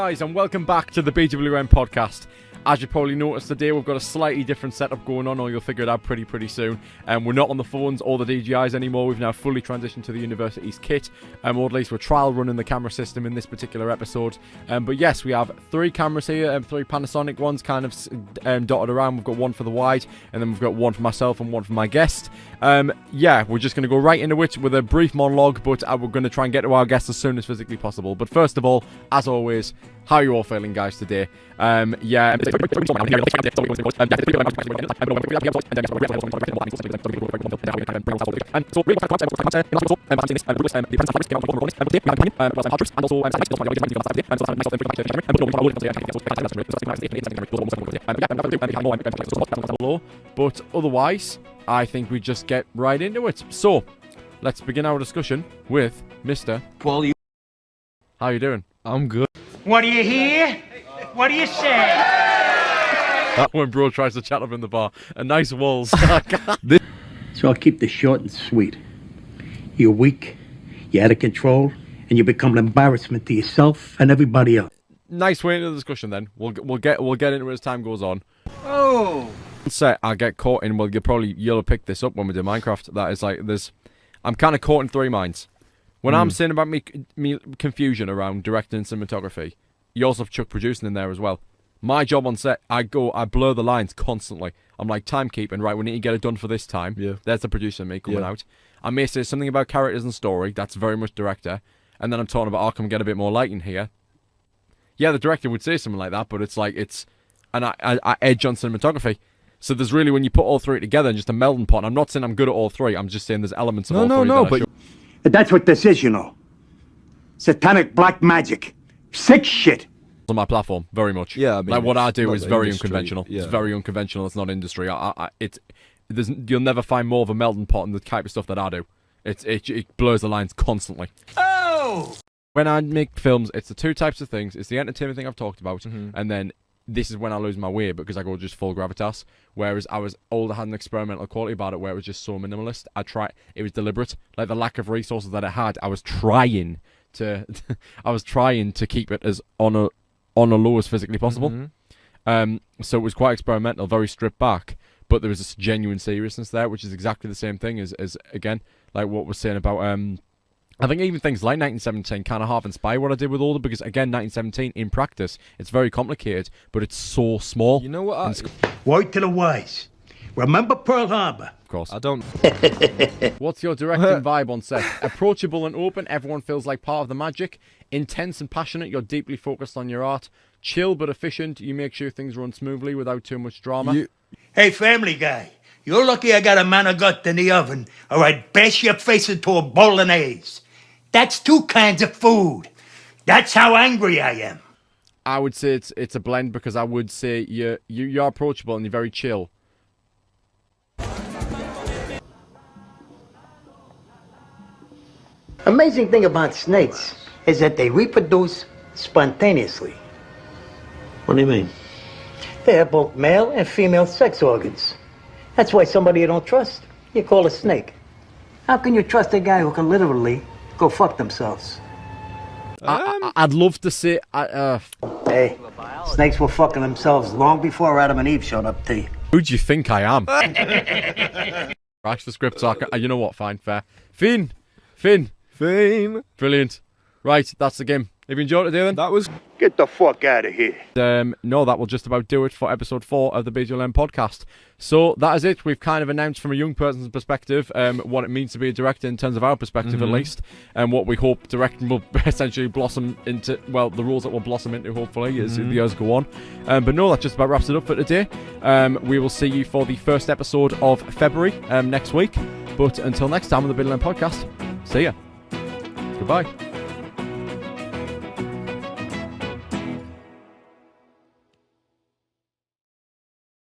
guys, and welcome back to the GWN podcast. As you probably noticed today, we've got a slightly different setup going on, or you'll figure it out pretty soon. We're not on the phones or the DJIs anymore. We've now fully transitioned to the university's kit, or at least we're trial running the camera system in this particular episode. But yes, we have 3 cameras here, 3 Panasonic ones kind of dotted around. We've got one for the wide, and then we've got one for myself and one for my guest. Yeah, we're just going to go right into it with a brief monologue, but we're going to try and get to our guests as soon as physically possible. But first of all, as always, how are you all feeling, guys, today? Yeah. But otherwise, I think we just get right into it. So, let's begin our discussion with Mr. Paulie. How you doing? I'm good. What do you hear? What do you say? That when bro tries to chat up in the bar. A nice walls. So I'll keep this short and sweet. You're weak, you're out of control, and you become an embarrassment to yourself and everybody else. Nice way into the discussion then. We'll get into it as time goes on. Oh. Say I get caught in, well, you'll pick this up when we do Minecraft. That is like I'm kind of caught in 3 minds. When I'm saying about me confusion around directing and cinematography, you also have Chuck producing in there as well. My job on set, I blur the lines constantly. I'm like timekeeping, right, we need to get it done for this time. Yeah. There's the producer and me coming out. I may say something about characters and story, that's very much director. And then I'm talking about, can we get a bit more lighting here? Yeah, the director would say something like that, but and I edge on cinematography. So there's really, when you put all 3 together, just a melting pot. I'm not saying I'm good at all 3, I'm just saying there's elements of all 3. No, but that's what this is, you know. Satanic black magic. Sick shit. On my platform, very much. Yeah, I mean, like what I do is very industry, unconventional. yeah. It's very unconventional. It's not industry. You'll never find more of a melting pot in the type of stuff that I do. It blurs the lines constantly. Oh! When I make films, it's the 2 types of things. It's the entertainment thing I've talked about, and then this is when I lose my way because I go just full gravitas. Whereas I was older, had an experimental quality about it where it was just so minimalist. It was deliberate. Like the lack of resources that I had, I was trying to keep it as on a low as physically possible. So it was quite experimental, very stripped back, but there was this genuine seriousness there, which is exactly the same thing as again, like what we're saying about I think even things like 1917 kind of half inspire what I did with Older, because again, 1917 in practice, it's very complicated, but it's so small. You know what? Word to the wise. Remember Pearl Harbor? Of course. I don't. What's your directing vibe on set? Approachable and open, everyone feels like part of the magic. Intense and passionate, you're deeply focused on your art. Chill but efficient, you make sure things run smoothly without too much drama. Hey, Family Guy, you're lucky I got a man of gut in the oven, or I'd bash your face into a bolognese. That's 2 kinds of food. That's how angry I am. I would say it's a blend, because I would say you're approachable and you're very chill. Amazing thing about snakes is that they reproduce spontaneously. What do you mean? They have both male and female sex organs. That's why somebody you don't trust, you call a snake. How can you trust a guy who can literally go fuck themselves? I'd love to say... Hey, snakes were fucking themselves long before Adam and Eve showed up to you. Who do you think I am? Crash the script, you know what, fine, fair. Finn! Brilliant. Right, that's the game. Have you enjoyed it, then? That was... Get the fuck out of here. No, that will just about do it for episode 4 of the GWN podcast. So that is it. We've kind of announced from a young person's perspective what it means to be a director in terms of our perspective, at least, and what we hope directing will essentially blossom into, well, the roles that will blossom into, hopefully, as the years go on. But no, that just about wraps it up for today. We will see you for the first episode of February next week. But until next time on the GWN podcast, see ya. Goodbye.